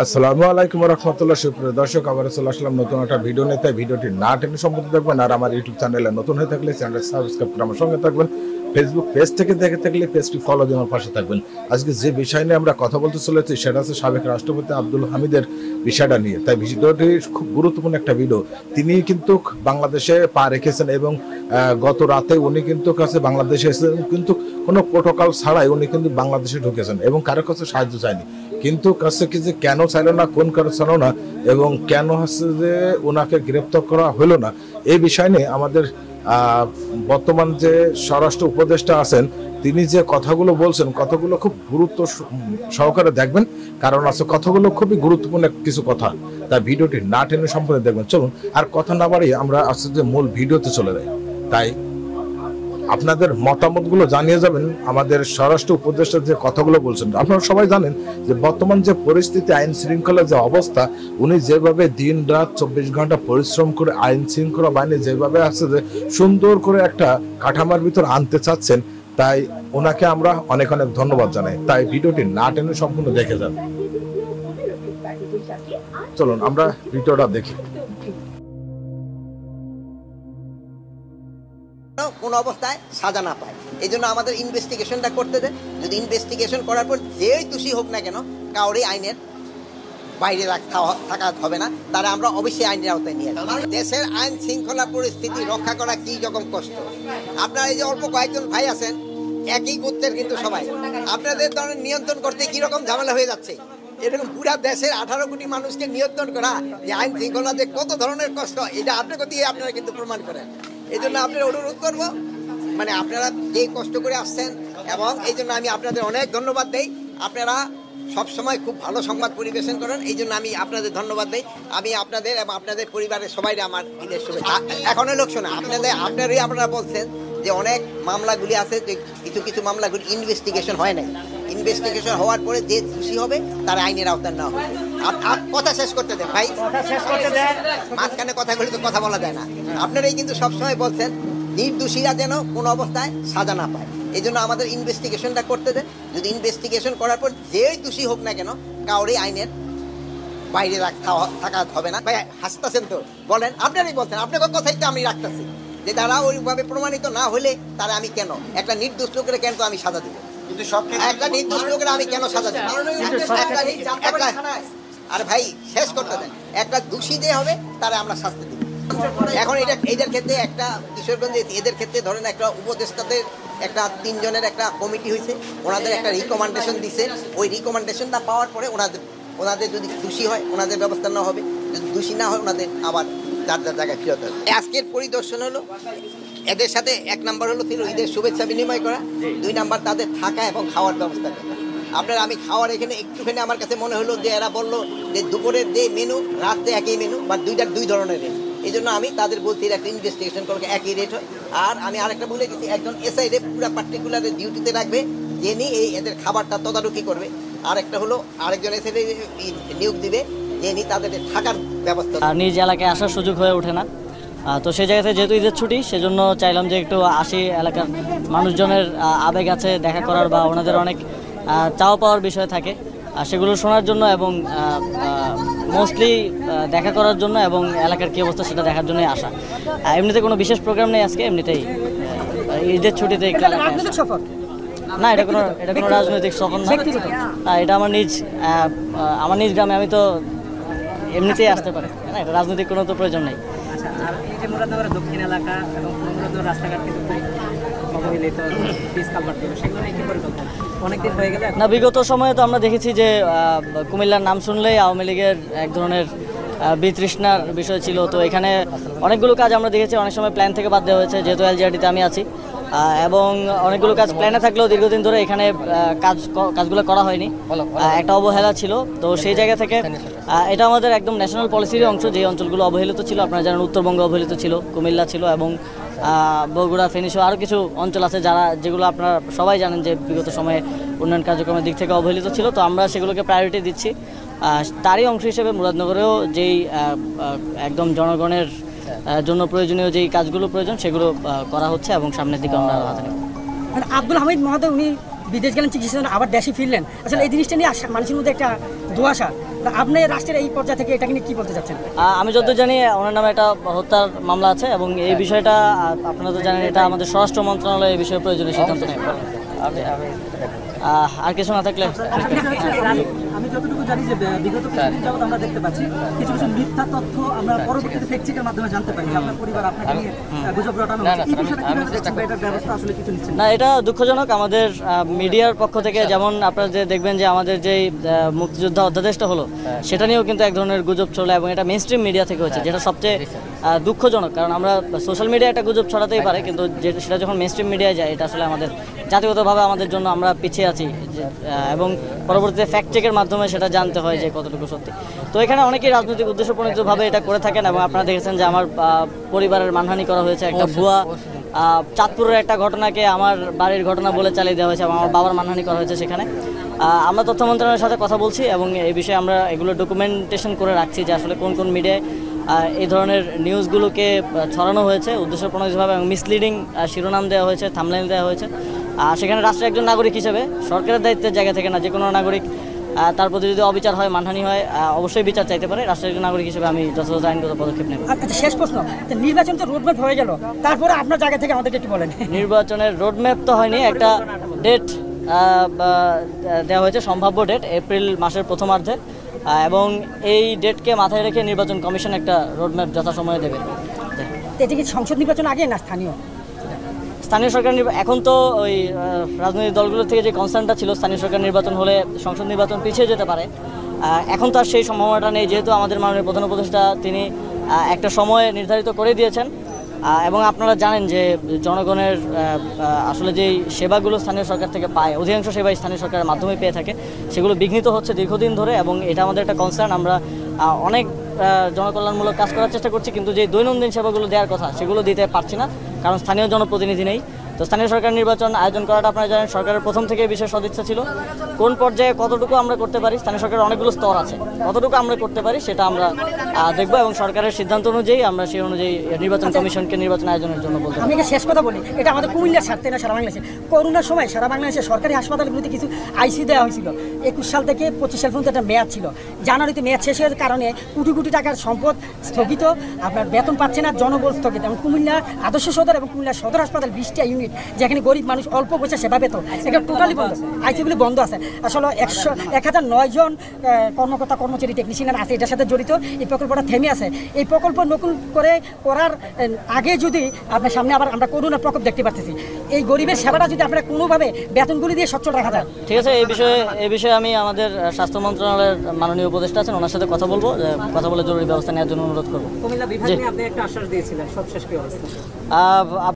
আসসালামু আলাইকুম রহমতুল্লাহ। সুপ্রিয় দর্শক, আবার চলে আসলাম নতুন একটা ভিডিও নিয়ে। তাই ভিডিওটি না টেনে সম্পূর্ণ দেখবেন। আর আমার ইউটিউব চ্যানেলে নতুন হয়ে থাকলে চ্যানেল সাবস্ক্রাইব করে আমার সঙ্গে থাকবেন। ফেসবুক পেজ থেকে দেখে থাকলে পেজটি ফলো দিয়ে আমার পাশে থাকবেন। আজকে যে বিষয় নিয়ে আমরা কথা বলতে চলেছি সেটা হচ্ছে সাবেক রাষ্ট্রপতি আব্দুল হামিদের বিষয়টা নিয়ে। তাই ভিডিওটি খুব গুরুত্বপূর্ণ একটা ভিডিও। তিনি কিন্তু বাংলাদেশে পা রেখেছেন এবং গত রাতে উনি কিন্তু কাছে বাংলাদেশে এসেছেন, কিন্তু কোনো প্রোটোকল ছাড়াই উনি কিন্তু বাংলাদেশে ঢুকেছেন এবং কারোর কাছে সাহায্য চায়নি। কিন্তু কাছে কি যে কেন চাইল না, কোন কারণ ছিল না এবং কেন হচ্ছে যে ওনাকে গ্রেপ্তার করা হলো না, এই বিষয় নিয়ে আমাদের বর্তমান যে স্বরাষ্ট্র উপদেষ্টা আছেন তিনি যে কথাগুলো বলছেন, কথাগুলো খুব গুরুত্ব সহকারে দেখবেন, কারণ আছে কথাগুলো খুবই গুরুত্বপূর্ণ কিছু কথা। তাই ভিডিওটি না টেনে সম্পূর্ণ দেখবেন। চলুন আর কথা না বাড়িয়ে আমরা আজকে যে মূল ভিডিওতে চলে যাই। তাই আপনাদের মতামতগুলো জানিয়ে যাবেন। আমাদের স্বরাষ্ট্র উপদেষ্টা যে কথাগুলো বলছেন, আপনারা সবাই জানেন যে বর্তমান যে পরিস্থিতি, আইন শৃঙ্খলার যে অবস্থা, উনি যেভাবে দিন রাত 24 ঘন্টা পরিশ্রম করে আইন শৃঙ্খলা বাহিনী যেভাবে আছে যে সুন্দর করে একটা কাঠামোর ভিতর আনতে চাচ্ছেন, তাই ওনাকে আমরা অনেক অনেক ধন্যবাদ জানাই। তাই ভিডিওটি না টেনে সম্পূর্ণ দেখে যান। চলুন আমরা ভিডিওটা দেখি। কোন অবস্থায় সাজা না পায়, এই জন্য আমাদের ইনভেস্টিগেশনটা করতে দেয়। যদি ইনভেস্টিগেশন করার পর যেই দোষী হোক না কেন, কাউরে আইনের বাইরে থাকা হবে না, তারা আমরা অবশ্যই আইনের আওতায় নিয়ে আসবো। দেশের আইন শৃঙ্খলা পরিস্থিতি রক্ষা করা কি রকম কষ্ট। আপনারা এই যে অল্প কয়েকজন ভাই আছেন, একই গোত্রের কিন্তু সবাই, আপনাদের ধরনের নিয়ন্ত্রণ করতে কি রকম ঝামেলা হয়ে যাচ্ছে। এরকম পুরা দেশের 18 কোটি মানুষকে নিয়ন্ত্রণ করা, যে আইন শৃঙ্খলা যে কত ধরনের কষ্ট, এটা আপনাকে দিয়ে আপনারা কিন্তু প্রমাণ করেন। এই জন্য আপনারা অনুরোধ করব, মানে আপনারা যে কষ্ট করে আসছেন, এবং এই জন্য আমি আপনাদের অনেক ধন্যবাদ দেই। আপনারা সবসময় খুব ভালো সংবাদ পরিবেশন করেন, এই জন্য আমি আপনাদের ধন্যবাদ দেই। আমি আপনাদের এবং আপনাদের পরিবারের সবাই আমার ঈদের শুভেচ্ছা। এখন লোক শোনা আপনারাই আপনারা বলছেন যে অনেক মামলাগুলি আছে, যে কিছু কিছু মামলাগুলি ইনভেস্টিগেশন হয় নাই। ইনভেস্টিগেশন হওয়ার পরে যে খুশি হবে তারা আইনের আওতায় নেওয়া হবে। কথা শেষ করতে দেন ভাই, মাঝখানে কথাগুলি তো কথা বলা যায় না। আপনারাই কিন্তু সবসময় বলছেন নির্দোষীরা যেন কোনো অবস্থায় সাজা না পায়, এই জন্য আমাদের ইনভেস্টিগেশনটা করতে দেন। যদি ইনভেস্টিগেশন করার পর যেই দোষী হোক না কেন, কাউরে আইনের বাইরে থাকা হবে না। ভাই হাসতেছেন তো, বলেন, আপনারাই বলছেন, আপনার কথাই তো আমি রাখতেছি, যে তারা ওইভাবে প্রমাণিত না হলে তারা আমি কেন একটা নির্দোষ লোকের কেন আমি সাজা দিব, কিন্তু একটা নির্দোষ লোকের আমি কেন সাজা দিব? আর ভাই শেষ করতে দেন, একটা দোষী যে হবে তারা আমরা শাস্তি দিব। এখন এদের ক্ষেত্রে একটা কিশোরগঞ্জে এদের ক্ষেত্রে ধরেন একটা উপদেষ্টাদের একটা 3 জনের একটা কমিটি হয়েছে, ওনাদের একটা রিকমেন্ডেশন দিছে। ওই রিকমেন্ডেশনটা পাওয়ার পরে ওনাদের যদি দোষী হয় ওনাদের ব্যবস্থা নেওয়া হবে, যদি দোষী না হয় ওনাদের আবার যার যার জায়গায় ফেরত হবে। আজকের পরিদর্শন হলো এদের সাথে 1 নাম্বার হলো ছিল ঈদের শুভেচ্ছা বিনিময় করা, 2 নাম্বার তাদের থাকা এবং খাওয়ার ব্যবস্থা করা। আপনার আমি খাওয়ার এখানে একটুখানি আমার কাছে মনে হলো যে এরা বললো যে দুপুরের যে মেনু রাত্রে একই মেনু, বা 2 ধরনের রেট। এই জন্য আমি তাদের বলছি একটা ইনভেস্টিগেশন করলে একই রেট হয়। আর আমি আরেকটা বলে গেছি, একজন এসআই রে পুরো পার্টিকুলার ডিউটিতে রাখবে, যিনি এদের খাবারটা তদারকি করবে। আরেকটা হলো আরেকজন এসআই নিয়োগ দিবে, যিনি তাদের থাকার ব্যবস্থা। নিজ এলাকায় আসার সুযোগ হয়ে ওঠে না, তো সেই জায়গাতে যেহেতু ঈদের ছুটি, সেজন্য চাইলাম যে একটু আসি, এলাকার মানুষজনের আবেগ আছে দেখা করার, বা ওনাদের অনেক চাওয়া পাওয়ার বিষয় থাকে, সেগুলো শোনার জন্য এবং মোস্টলি দেখা করার জন্য, এবং এলাকার কী অবস্থা সেটা দেখার জন্যই আসা। এমনিতে কোনো বিশেষ প্রোগ্রাম নেই আজকে, এমনিতেই ঈদের ছুটিতে একটু না, এটা কোনো রাজনৈতিক সফর না, এটা আমার নিজ গ্রামে। আমি তো এমনিতেই আসতে পারি না, এটা রাজনৈতিক কোনো তো প্রয়োজন নেই। এই যে মুরাদনগরের দক্ষিণ এলাকা এবং মুরাদনগর রাস্তাঘাট কিন্তু অবহেলিত, পিচ কালভার্ট সেগুলো নিয়ে কি পরিকল্পনা? অনেকদিন হয়ে গেলে না, বিগত সময়ে তো আমরা দেখেছি যে কুমিল্লার নাম শুনলেই আওয়ামী লীগের এক ধরনের বিতৃষ্ণার বিষয় ছিল। তো এখানে অনেকগুলো কাজ আমরা দেখেছি অনেক সময় প্ল্যান থেকে বাদ দেওয়া হয়েছে, যেহেতু এলজিআরডিতে আমি আছি, এবং অনেকগুলো কাজ প্ল্যানে থাকলেও দীর্ঘদিন ধরে এখানে কাজগুলো করা হয়নি, একটা অবহেলা ছিল। তো সেই জায়গা থেকে এটা আমাদের একদম ন্যাশনাল পলিসির অংশ। যে অঞ্চলগুলো অবহেলিত ছিল, আপনারা জানেন উত্তরবঙ্গ অবহেলিত ছিল, কুমিল্লা ছিল, এবং বগুড়া, ফেনী সহ আরও কিছু অঞ্চল আছে যেগুলো আপনারা সবাই জানেন যে বিগত সময়ে উন্নয়ন কার্যক্রমের দিক থেকে অবহেলিত ছিল। তো আমরা সেগুলোকে প্রায়োরিটি দিচ্ছি। তারই অংশ হিসেবে মুরাদনগরেও যেই একদম জনগণের জন্য প্রয়োজনীয় যেই কাজগুলো প্রয়োজন সেগুলো করা হচ্ছে, এবং সামনের দিকে আমরা হাতে নেব। আব্দুল হামিদ মহোদয় উনি বিদেশ গেলেন চিকিৎসার জন্য, আবার দেশে ফিরলেন। আসলে এই জিনিসটা নিয়ে মানুষের মধ্যে একটা দুয়াশা, আপনি রাষ্ট্রের এই পর্যায়ে থেকে এটা নিয়ে কি বলতে চাচ্ছেন? আমি যতদূর জানি ওনার নামে একটা হত্যার মামলা আছে এবং এই বিষয়টা আপনারা তো জানেন এটা আমাদের স্বরাষ্ট্র মন্ত্রণালয় এই বিষয়ে প্রয়োজনীয় সিদ্ধান্ত নেয়। আর কিছু না থাকলে আমি যতটুকু জানি যে বিগত কিছুদিন যাবত আমরা দেখতে পাচ্ছি কিছু কিছু মিথ্যা তথ্য আমরা পরবর্তীতে ফ্যাক্ট চেকের মাধ্যমে জানতে পারি যে আপনার পরিবার আপনাকে নিয়ে গুজব রটানো হচ্ছে। এই বিষয়টা কিভাবে দেখছেন বা এটার ব্যবস্থা আসলে কিছু নিচ্ছেন? না, এটা দুঃখজনক। আমাদের মিডিয়ার পক্ষ থেকে যেমন আপনারা যে দেখবেন যে আমাদের যেই মুক্তিযোদ্ধা অধ্যাদেশটা হলো সেটা নিয়েও কিন্তু এক ধরনের গুজব ছড়ায় এবং এটা মেইন স্ট্রিম মিডিয়া থেকে হচ্ছে, যেটা সবচেয়ে দুঃখজনক। কারণ আমরা সোশ্যাল মিডিয়া একটা গুজব ছড়াতেই পারে, কিন্তু সেটা যখন মেইন স্ট্রিম মিডিয়ায় যায় এটা আসলে আমাদের জাতিগতভাবে আমাদের জন্য আমরা পিছিয়ে আছি এবং পরবর্তীতে ফ্যাক্ট চেকের মাধ্যমে সেটা জানতে হয় যে কতটুকু সত্যি। তো এখানে অনেকেই রাজনৈতিক উদ্দেশ্যপ্রণোদিতভাবে এটা করে থাকেন এবং আপনারা দেখেছেন যে আমার পরিবারের মানহানি করা হয়েছে। একটা ভুয়া চাঁদপুরের একটা ঘটনাকে আমার বাড়ির ঘটনা বলে চালিয়ে দেওয়া হয়েছে এবং আমার বাবার মানহানি করা হয়েছে সেখানে। আমরা তথ্য মন্ত্রণালয়ের সাথে কথা বলছি এবং এই বিষয়ে আমরা এগুলো ডকুমেন্টেশন করে রাখছি যে আসলে কোন কোন মিডিয়ায় এই ধরনের নিউজগুলোকে ছড়ানো হয়েছে উদ্দেশ্যপ্রণোদিতভাবে এবং মিসলিডিং শিরোনাম দেওয়া হয়েছে, থাম্বনেল দেওয়া হয়েছে। সেখানে রাষ্ট্রের একজন নাগরিক হিসেবে সরকারের দায়িত্বের জায়গা থেকে না, যে কোনো নাগরিক তার প্রতি যদি অবিচার হয়, মানহানি হয়, অবশ্যই বিচার চাইতে পারে। রাষ্ট্রের একজন নাগরিক হিসেবে আমি যথাযথ আইনগত পদক্ষেপ নেব। আচ্ছা, শেষ প্রশ্ন, নির্বাচন তো রোডম্যাপ হয়ে গেল, তারপরে আপনার জায়গা থেকে আমাদেরকে একটু বলেন। নির্বাচনের রোডম্যাপ তো হয়নি, একটা ডেট দেওয়া হয়েছে, সম্ভাব্য ডেট এপ্রিল মাসের প্রথমার্ধে, এবং এই ডেটকে মাথায় রেখে নির্বাচন কমিশন একটা রোডম্যাপ যথাসময়ে দেবে। এটা কি সংসদ নির্বাচন আগে না স্থানীয়? স্থানীয় সরকার এখন তো ওই রাজনৈতিক দলগুলোর থেকে যে কনসার্নটা ছিল স্থানীয় সরকার নির্বাচন হলে সংসদ নির্বাচন পিছিয়ে যেতে পারে, এখন তো আর সেই সম্ভাবনাটা নেই, যেহেতু আমাদের মাননীয় প্রধান উপদেষ্টা তিনি একটা সময় নির্ধারিত করে দিয়েছেন। এবং আপনারা জানেন যে জনগণের আসলে যেই সেবাগুলো স্থানীয় সরকার থেকে পায়, অধিকাংশ সেবাই স্থানীয় সরকারের মাধ্যমে পেয়ে থাকে, সেগুলো বিঘ্নিত হচ্ছে দীর্ঘদিন ধরে এবং এটা আমাদের একটা কনসার্ন। আমরা অনেক জনকল্যাণমূলক কাজ করার চেষ্টা করছি, কিন্তু যে দৈনন্দিন সেবাগুলো দেওয়ার কথা সেগুলো দিতে পারছি না, কারণ স্থানীয় জনপ্রতিনিধি নেই। তো স্থানীয় সরকার নির্বাচন আয়োজন করাটা আপনারা জানেন সরকারের প্রথম থেকে বিশেষ সদিচ্ছা ছিল। কোন পর্যায়ে কতটুকু আমরা করতে পারি, স্থানীয় সরকারের অনেকগুলো স্তর আছে, কতটুকু আমরা করতে পারি সেটা আমরা দেখব এবং সরকারের সিদ্ধান্ত অনুযায়ী আমরা সেই অনুযায়ী নির্বাচন কমিশনকে নির্বাচন আয়োজনের জন্য বলতে। আমি শেষ কথা বলি, এটা আমাদের কুমিল্লার স্বার্থে না সারা বাংলাদেশে। করোনার সময় সারা বাংলাদেশে সরকারি হাসপাতালগুলিতে কিছু আইসি দেওয়া হয়েছিল। 21 সাল থেকে 25 সাল পর্যন্ত একটা মেয়াদ ছিল। জানুয়ারিতে মেয়াদ শেষ হওয়ার কারণে কোটি কোটি টাকার সম্পদ স্থগিত, আপনার বেতন পাচ্ছে না, জনবল স্থগিত। এবং কুমিল্লার আদর্শ সদর এবং কুমিল্লার সদর হাসপাতাল 20টা ইউনিট, যেখানে গরিব মানুষ অল্প পয়সা সেবা পেত, এটা টোটালি বন্ধ আছে। আইসিগুলি বন্ধ আছে। আসলে 1009 জন কর্মকর্তা কর্মচারী টেকনিশিয়ান আছে এটার সাথে জড়িত। এই প্রকল্পটা থেমে আছে। এই প্রকল্প নতুন করে করার আগে যদি আপনার সামনে আবার আমরা করোনার প্রকোপ দেখতে পাচ্ছি, এই গরিবের সেবাটা যদি আপনারা কোনোভাবে বেতনগুলি দিয়ে সচ্ছল রাখা যায়। ঠিক আছে, এই বিষয়ে আমি আমাদের স্বাস্থ্য মন্ত্রণালয়ের মাননীয় উপদেষ্টা আছেন, ওনার সাথে কথা বলবো, কথা বলে জরুরি ব্যবস্থা নেওয়ার জন্য অনুরোধ করবো। কুমিল্লা বিভাগ নিয়ে আপনি একটা আশ্বাস দিয়েছিলেন, সবশেষ কি অবস্থা?